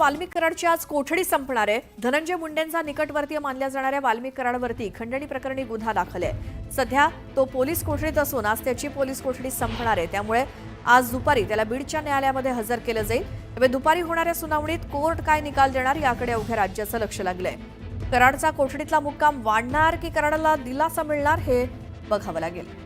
वाल्मिक कराडची आज कोठडी संपणार आहे। धनंजय मुंडेंचा निकटवर्तीय मानल्या जाणाऱ्या वाल्मिक कराडवरती खंडणी प्रकरणी गुन्हा दाखल आहे। सध्या तो पोलीस कोठडीत असून आज त्याची पोलीस कोठडी संपणार आहे। त्यामुळे आज दुपारी त्याला बीडच्या न्यायालयामध्ये हजर केलं जाईल। त्यामुळे दुपारी होणाऱ्या सुनावणीत कोर्ट काय निकाल देणार याकडे अवघ्या राज्याचं लक्ष लागलंय। कराडचा कोठडीतला मुक्काम वाढणार की कराडला दिलासा मिळणार हे बघावं लागेल।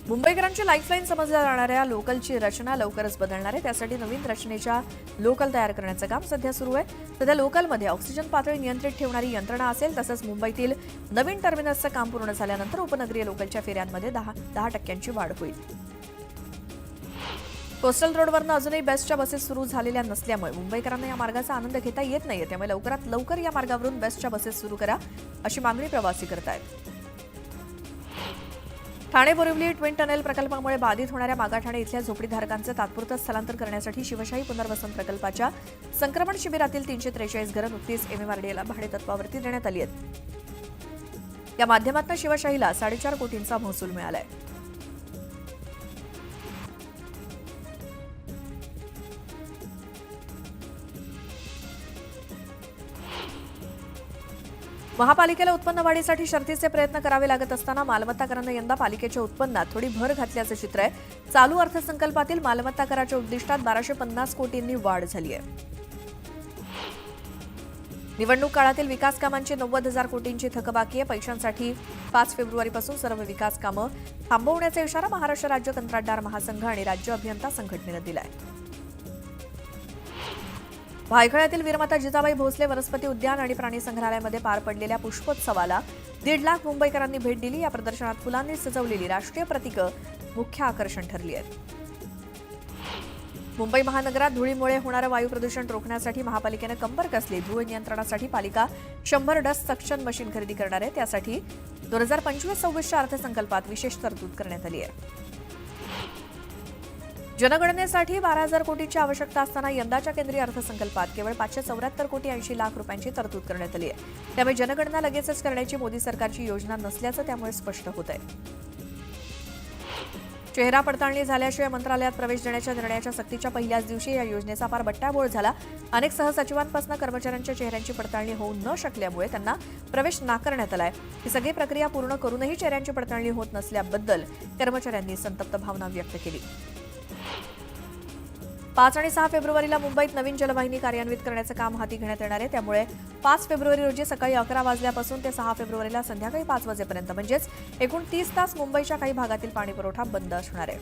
मुंबईकरांची लाईफलाईन समजल्या जाणाऱ्या लोकलची रचना लवकरच बदलणार आहे। त्यासाठी नवीन रचनेच्या लोकल तयार करण्याचं काम सध्या सुरू आहे। सध्या लोकलमध्ये ऑक्सिजन पातळी नियंत्रित ठेवणारी यंत्रणा असेल। तसंच मुंबईतील नवीन टर्मिनसचं काम पूर्ण झाल्यानंतर उपनगरीय लोकलच्या फेऱ्यांमध्ये 10% वाढ होईल। कोस्टल रोडवरनं अजूनही बेस्टच्या बसेस सुरू झालेल्या नसल्यामुळे मुंबईकरांना या मार्गाचा आनंद घेता येत नाहीये। त्यामुळे लवकरात लवकर या मार्गावरून बेस्टच्या बसेस सुरू करा अशी मागणी प्रवासी करतायत। ठाणे बोरिवली ट्विन टनेल प्रकल्पामुळे बाधित होणाऱ्या मागाठाणे इथल्या झोपडीधारकांचे तात्पुरतं स्थलांतर करण्यासाठी शिवशाही पुनर्वसन प्रकल्पाच्या संक्रमण शिबिरातील 343 घरं नुकतीच MMRDAला भाडेतत्वावरती देण्यात आली आहेत। या माध्यमातून शिवशाहीला 4.5 कोटींचा महसूल मिळालाय। महापालिकेला उत्पन्न वाढीसाठी शर्तीचे प्रयत्न करावे लागत असताना मालमत्ता करानं यंदा पालिकेच्या उत्पन्नात थोडी भर घातल्याचं चित्र आहे। चालू अर्थसंकल्पातील मालमत्ता कराच्या उद्दिष्टात 1250 कोटींनी वाढ झाली आहे। निवडणूक काळातील विकास कामांची 90,000 कोटींची थकबाकी आहे। पैशांसाठी 5 फेब्रुवारीपासून सर्व विकास कामं थांबवण्याचा इशारा महाराष्ट्र राज्य कंत्राटदार महासंघ आणि राज्य अभियंता संघटनेनं दिलाय। भायखळ्यातील वीरमाता जिजाबाई भोसले वनस्पती उद्यान आणि प्राणी संग्रहालयामध्ये पार पडलेल्या पुष्पोत्सवाला 1.5 लाख मुंबईकरांनी भेट दिली। या प्रदर्शनात फुलांनी सजवलेली राष्ट्रीय प्रतीकं मुख्य आकर्षण ठरली आहेत। मुंबई महानगरात धुळीमुळे होणारं वायू प्रदूषण रोखण्यासाठी महापालिकेनं कंबर कसली। धूळ नियंत्रणासाठी पालिका 100 डस्ट सक्शन मशीन खरेदी करणार आहे। त्यासाठी 2025-26 अर्थसंकल्पात विशेष तरतूद करण्यात आली आहे। जनगणनेसाठी 12,000 कोटींची आवश्यकता असताना यंदाच्या केंद्रीय अर्थसंकल्पात केवळ 574 कोटी 80 लाख रुपयांची तरतूद करण्यात आली आहे। त्यामुळे जनगणना लगेचच करण्याची मोदी सरकारची योजना नसल्याचं त्यामुळे स्पष्ट होत आहे। चेहरा पडताळणी झाल्याशिवाय मंत्रालयात प्रवेश देण्याच्या निर्णयाच्या सक्तीच्या पहिल्याच दिवशी या योजनेचा फार बट्ट्याबोळ झाला। अनेक सहसचिवांपासून कर्मचाऱ्यांच्या चेहऱ्यांची पडताळणी होऊ न शकल्यामुळे त्यांना प्रवेश नाकारण्यात आलाय। ही सगळी प्रक्रिया पूर्ण करूनही चेहऱ्यांची पडताळणी होत नसल्याबद्दल कर्मचाऱ्यांनी संतप्त भावना व्यक्त केली। 5 आणि 6 फेब्रुवारीला मुंबईत नवीन जलवाहिनी कार्यान्वित करण्याचं काम हाती घेण्यात येणार आहे। त्यामुळे 5 फेब्रुवारी रोजी सकाळी 11 वाजल्यापासून ते 6 फेब्रुवारीला संध्याकाळी 5 वाजेपर्यंत म्हणजेच एकूण 30 तास मुंबईच्या काही भागातील पाणीपुरवठा बंद असणार आहे।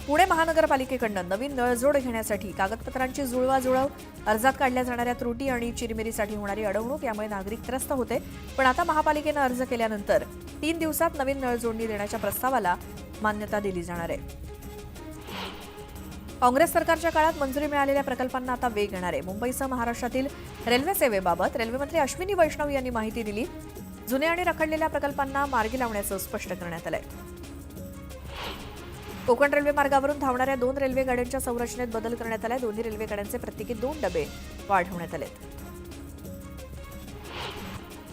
पुणे महानगरपालिकेकडून नवीन नळजोड घेण्यासाठी कागदपत्रांची जुळवाजुळव, अर्जात काढल्या जाणाऱ्या त्रुटी आणि चिरमिरीसाठी होणारी अडवणूक यामुळे नागरिक त्रस्त होते। पण आता महापालिकेनं अर्ज केल्यानंतर 3 दिवसात नवीन नळजोडणी देण्याच्या प्रस्तावाला मान्यता दिली जाणार आहे। काँग्रेस सरकारच्या काळात मंजुरी मिळालेल्या प्रकल्पांना आता वेग येणार आहे। मुंबईसह महाराष्ट्रातील रेल्वे सेवेबाबत रेल्वेमंत्री अश्विनी वैष्णव यांनी माहिती दिली। जुने आणि रखडलेल्या प्रकल्पांना मार्गी लावण्याचं स्पष्ट करण्यात आलंय। कोकण रेल्वे मार्गावरून धावणाऱ्या 2 रेल्वे गाड्यांच्या संरचनेत बदल करण्यात आलाय। दोन्ही रेल्वे गाड्यांचे प्रत्येकी 2 डबे वाढवण्यात आलेत।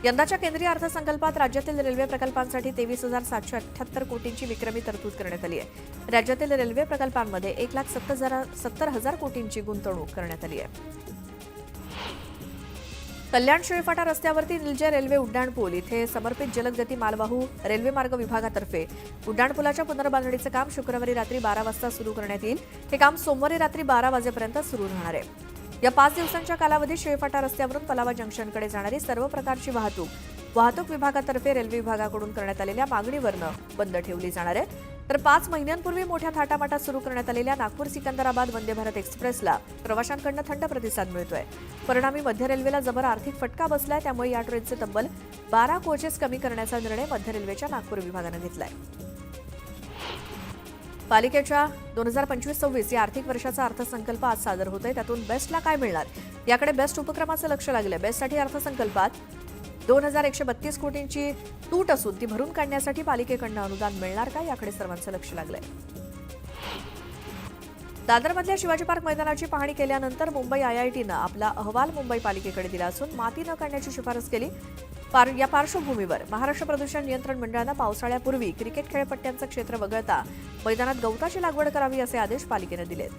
यंदाच्या केंद्रीय अर्थसंकल्पात राज्यातील रेल्वे प्रकल्पांसाठी 23,778 कोटींची विक्रमी तरतूद करण्यात आली आहे। राज्यातील रेल्वे प्रकल्पांमध्ये 1,70,000 कोटींची गुंतवणूक करण्यात आली आहे। कल्याण शिळफाटा रस्त्यावरती निलजे रेल्वे उड्डाणपूल इथे समर्पित जलदगती मालवाहू रेल्वे मार्ग विभागातर्फे उड्डाणपुलाच्या पुनर्बांधणीचं काम शुक्रवारी रात्री 12 वाजता सुरू करण्यात येईल। हे काम सोमवारी रात्री 12 वाजेपर्यंत सुरू राहणार आहे। या 5 दिवसांच्या कालावधीत शिळफाटा रस्त्यावरून पलावा जंक्शनकडे जाणारी सर्व प्रकारची वाहतूक विभागातर्फे रेल्वे विभागाकडून करण्यात आलेल्या मागणीवरनं बंद ठेवली जाणार आहे। तर 5 महिन्यांपूर्वी मोठ्या थाटामाटात सुरू करण्यात आलेल्या नागपूर सिकंदराबाद वंदे भारत एक्सप्रेसला प्रवाशांकडून थंड प्रतिसाद मिळतोय। परिणामी मध्य रेल्वेला जबर आर्थिक फटका बसलाय। त्यामुळे या ट्रेनचे तब्बल 12 कोचेस कमी करण्याचा निर्णय मध्य रेल्वेच्या नागपूर विभागानं घेतलाय। पालिकेच्या 2025-26 या आर्थिक वर्षाचा अर्थसंकल्प आज सादर होतोय। त्यातून बेस्टला काय मिळणार याकडे बेस्ट उपक्रमाचं लक्ष लागलंय। बेस्टसाठी अर्थसंकल्पात 2,132 कोटींची तूट असून ती भरून काढण्यासाठी पालिकेकडून अनुदान मिळणार का याकडे सर्वांचं लक्ष लागलंय। दादरमधल्या शिवाजी पार्क मैदानाची पाहणी केल्यानंतर मुंबई IITनं आपला अहवाल मुंबई पालिकेकडे दिला असून माती न काढण्याची शिफारस केली। या पार्श्वभूमीवर महाराष्ट्र प्रदूषण नियंत्रण मंडळानं पावसाळ्यापूर्वी क्रिकेट खेळपट्ट्यांचं क्षेत्र वगळता मैदानात गवताची लागवड करावी असे आदेश पालिकेनं दिलेत.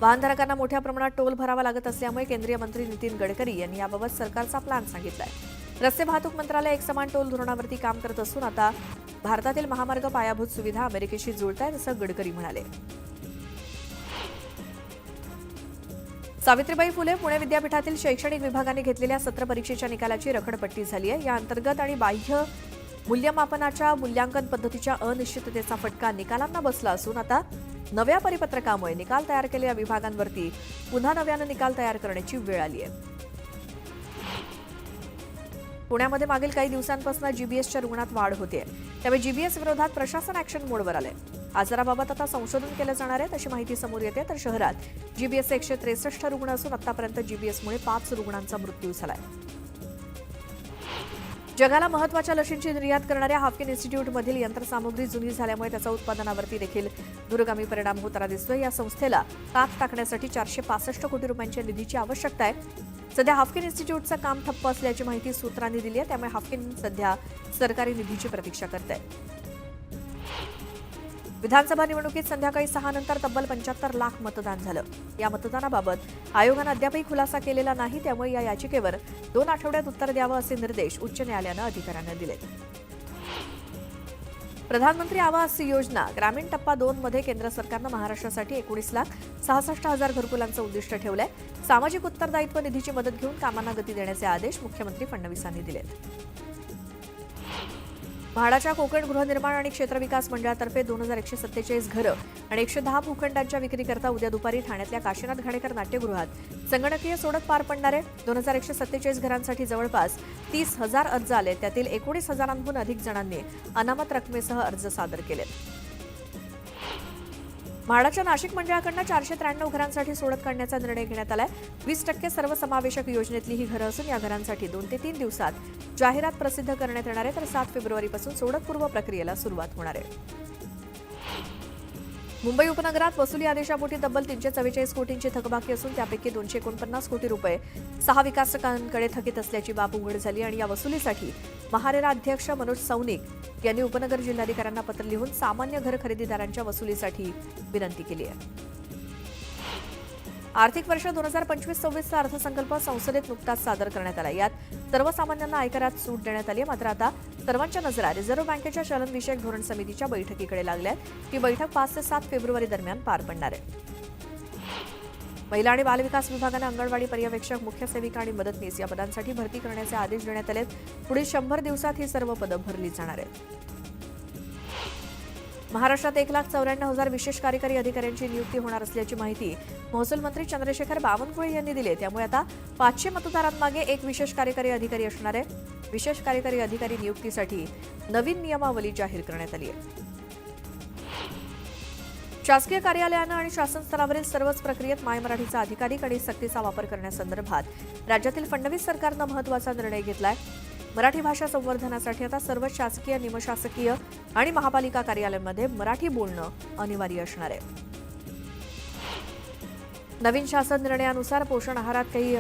वाहनधारकांना मोठ्या प्रमाणात टोल भरावा लागत असल्यामुळे केंद्रीय मंत्री नितीन गडकरी यांनी याबाबत सरकारचा प्लॅन सांगितलाय. रस्ते वाहतूक मंत्रालय एकसमान टोल धोरणावरती काम करत असून आता भारतातील महामार्ग पायाभूत सुविधा अमेरिकेशी जुळतायत असं गडकरी म्हणाले. सावित्रीबाई फुले पुणे विद्यापीठातील शैक्षणिक विभागाने घेतलेल्या सत्र परीक्षेच्या निकालाची रखडपट्टी झाली आहे. या अंतर्गत आणि बाह्य मूल्यमापनाच्या मूल्यांकन पद्धतीच्या अनिश्चिततेचा फटका निकालांना बसला असून आता नव्या परिपत्रकामुळे निकाल तयार केलेल्या विभागांवरती पुन्हा नव्यानं निकाल तयार करण्याची वेळ आली आहे. पुण्यामध्ये मागील काही दिवसांपासून जीबीएसच्या रुग्णात वाढ होते, त्यामुळे जीबीएस विरोधात प्रशासन ॲक्शन मोडवर आलंय. आजाराबाबत आता संशोधन केलं जाणार आहे अशी माहिती समोर येते. तर शहरात जीबीएसचे 163 रुग्ण असून आतापर्यंत जीबीएसमुळे 5 रुग्णांचा मृत्यू झालाय. जगाला महत्त्वाच्या लशींची निर्यात करणाऱ्या हाफकिन इन्स्टिट्यूटमधील यंत्रसामुग्री जुनी झाल्यामुळे त्याचा उत्पादनावरती देखील दूरगामी परिणाम होताना दिसतोय. या संस्थेला कात टाकण्यासाठी 465 कोटी रुपयांच्या निधीची आवश्यकता आहे. सध्या हाफकिन इन्स्टिट्यूटचं काम ठप्प असल्याची माहिती सूत्रांनी दिली आहे, त्यामुळे हाफकिन सध्या सरकारी निधीची प्रतीक्षा करते. विधानसभा निवडणुकीत संध्याकाळी 6 नंतर तब्बल 75 लाख मतदान झालं. या मतदानाबाबत आयोगानं अद्यापही खुलासा केलेला नाही, त्यामुळे या याचिकेवर 2 आठवड्यात उत्तर द्यावं असे निर्देश उच्च न्यायालयानं अधिकाऱ्यांना दिले. प्रधानमंत्री आवास योजना ग्रामीण टप्पा 2 मध्ये केंद्र सरकारनं महाराष्ट्रासाठी 19,66,000 घरकुलांचं उद्दिष्ट ठेवलंय. सामाजिक उत्तरदायित्व निधीची मदत घेऊन कामांना गती देण्याचे आदेश मुख्यमंत्री फडणवीसांनी दिलेत. म्हाडाच्या कोकण गृहनिर्माण आणि क्षेत्रविकास मंडळातर्फे 2,147 घरं आणि 110 भूखंडांच्या विक्रीकरता उद्या दुपारी ठाण्यातल्या काशीनाथ घाणेकर नाट्यगृहात संगणकीय सोडत पार पडणार आहे. 2,147 घरांसाठी जवळपास 30,000 अर्ज आले, त्यातील 19,000हून अधिक जणांनी अनामत रकमेसह अर्ज सादर केलेत. म्हाडाच्या नाशिक मंडळाकडून 493 घरांसाठी सोडत काढण्याचा निर्णय घेण्यात आलाय. 20% सर्वसमावेशक योजनेतली ही घरं असून या घरांसाठी 2 ते 3 दिवसात जाहिरात प्रसिद्ध करण्यात येणार आहे. तर 7 फेब्रुवारीपासून सोडतपूर्व प्रक्रियेला सुरुवात होणार आहे. मुंबई उपनगरात वसुली आदेशापोटी तब्बल 344 कोटींची थकबाकी असून त्यापैकी 249 कोटी रुपये 6 विकासकांकडे थकीत असल्याची बाब उघड झाली आणि या वसुलीसाठी महारेरा अध्यक्ष मनोज सौनिक यांनी उपनगर जिल्हाधिकाऱ्यांना पत्र लिहून सामान्य घर खरेदीदारांच्या वसुलीसाठी विनंती केली आहे. आर्थिक वर्ष 2025-26चा अर्थसंकल्प संसदेत नुकताच सादर करण्यात आला. यात सर्वसामान्यांना आयकरात सूट देण्यात आली. मात्र आता सर्वांच्या नजरा रिझर्व्ह बँकेच्या चलनविषयक धोरण समितीच्या बैठकीकडे लागल्या आहेत. ही बैठक 5 ते 7 फेब्रुवारी दरम्यान पार पडणार आहे. महिला आणि बालविकास विभागानं अंगणवाडी पर्यवेक्षक, मुख्य सेविका आणि मदतनीस या पदांसाठी भरती करण्याचे आदेश देण्यात आले. पुढील 100 दिवसात ही सर्व पदं भरली जाणार आहेत. महाराष्ट्रात 1,94,000 विशेष कार्यकारी अधिकाऱ्यांची नियुक्ती होणार असल्याची माहिती महसूल मंत्री चंद्रशेखर बावनकुळे यांनी दिली आहे. त्यामुळे आता 500 मतदारांमागे एक विशेष कार्यकारी अधिकारी असणार आहे. विशेष कार्यकारी अधिकारी नियुक्तीसाठी नवीन नियमावली जाहीर करण्यात आली आहे. शासकीय कार्यालयानं आणि शासन स्तरावरील सर्वच प्रक्रियेत माय मराठीचा अधिकाधिक आणि सक्तीचा वापर करण्यासंदर्भात राज्यातील फडणवीस सरकारनं महत्त्वाचा निर्णय घेतलाय. मराठी भाषा संवर्धनासाठी आता सर्व शासकीय, निमशासकीय आणि महापालिका कार्यालयांमध्ये मराठी बोलणं अनिवार्य असणार आहे. नवीन शासन निर्णयानुसार पोषण आहारात काही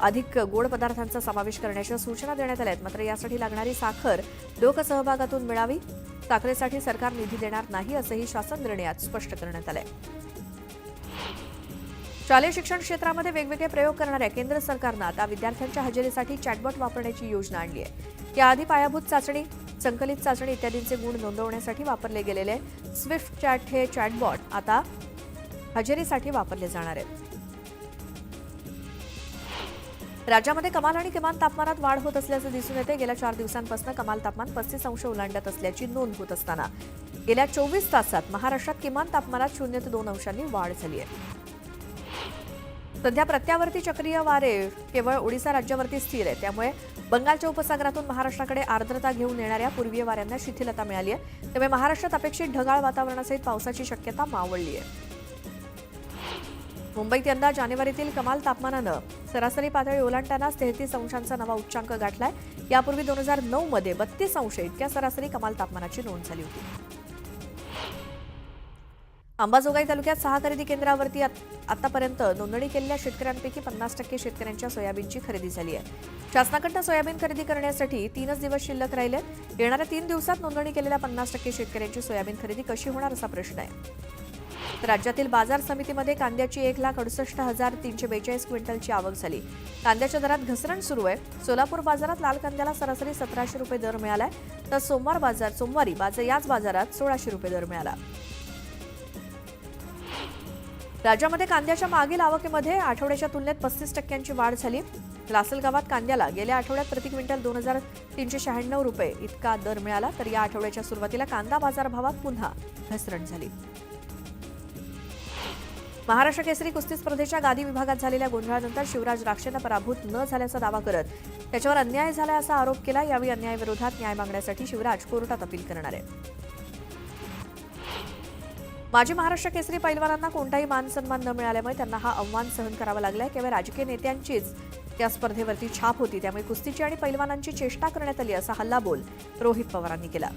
अधिक गोड पदार्थांचा समावेश करण्याच्या सूचना देण्यात आल्या आहेत. मात्र यासाठी लागणारी साखर लोकसहभागातून मिळावी. साखरेसाठी सरकार निधी देणार नाही असंही शासन निर्णयात स्पष्ट करण्यात आलंय. शालेय शिक्षण क्षेत्रामध्ये वेगवेगळे प्रयोग करणाऱ्या केंद्र सरकारनं आता विद्यार्थ्यांच्या हजेरीसाठी चॅटबॉट वापरण्याची योजना आणली आहे. याआधी पायाभूत चाचणी, संकलित चाचणी इत्यादींचे गुण नोंदवण्यासाठी वापरले गेलेले स्विफ्ट चॅट हे चॅटबॉट आता हजेरीसाठी वापरले जाणार आहेत. राज्यामध्ये कमाल आणि किमान तापमानात वाढ होत असल्याचं दिसून येते. गेल्या 4 दिवसांपासून कमाल तापमान 35 अंश ओलांडत असल्याची नोंद होत असताना गेल्या 24 तासात महाराष्ट्रात किमान तापमानात 0 ते 2 अंशांनी वाढ झाली आहे. सध्या प्रत्यावर्ती चक्रीय वारे केवळ ओडिशा राज्यावरती स्थिर आहे. त्यामुळे बंगालच्या उपसागरातून महाराष्ट्राकडे आर्द्रता घेऊन येणाऱ्या पूर्वीय वाऱ्यांना शिथिलता मिळाली आहे. त्यामुळे महाराष्ट्रात अपेक्षित ढगाळ वातावरणासहित पावसाची शक्यता मावळली आहे. मुंबईत यंदा जानेवारीतील कमाल तापमानानं सरासरी पातळी ओलांडतानाच 33 अंशांचा नवा उच्चांक गाठलाय. यापूर्वी 2009 मध्ये 32 अंश इतक्या सरासरी कमाल तापमानाची नोंद झाली होती. अंबाजोगाई तालुक्यात 6 खरेदी केंद्रावरती आतापर्यंत नोंदणी केलेल्या शेतकऱ्यांपैकी 50% शेतकऱ्यांच्या सोयाबीनची खरेदी झाली आहे. शासनाकडून सोयाबीन खरेदी करण्यासाठी 3च दिवस शिल्लक राहिले. येणाऱ्या 3 दिवसात नोंदणी केलेल्या 50% शेतकऱ्यांची सोयाबीन खरेदी कशी होणार असा प्रश्न आहे. तर राज्यातील बाजार समितीमध्ये कांद्याची 1,68,342 क्विंटलची आवक झाली. कांद्याच्या दरात घसरण सुरू आहे. सोलापूर बाजारात लाल कांद्याला सरासरी 1700 रुपये दर मिळालाय, तर सोमवारी याच बाजारात 1600 रुपये दर मिळाला. राज्यामध्ये कांद्याच्या मागील आवकेमध्ये आठवड्याच्या तुलनेत 35% वाढ झाली. लासलगावात कांद्याला गेल्या आठवड्यात प्रति क्विंटल 2,396 रुपये इतका दर मिळाला, तर या आठवड्याच्या सुरुवातीला कांदा बाजारभावात पुन्हा घसरण झाली. महाराष्ट्र केसरी कुस्ती स्पर्धेच्या गादी विभागात झालेल्या गोंधळानंतर शिवराज राक्षेंना पराभूत न झाल्याचा दावा करत त्याच्यावर अन्याय झाला असा आरोप केला. यावेळी अन्यायाविरोधात न्याय मागण्यासाठी शिवराज कोर्टात अपील करणार आहे. माजी महाराष्ट्र केसरी पैलवानांना कोणताही मान सन्मान न मिळाल्यामुळे त्यांना हा आव्हान सहन करावा लागलाय. केवळ राजकीय नेत्यांचीच त्या स्पर्धेवरती छाप होती, त्यामुळे कुस्तीची आणि पैलवानांची चेष्टा करण्यात आली असा हल्लाबोल रोहित पवारांनी केला.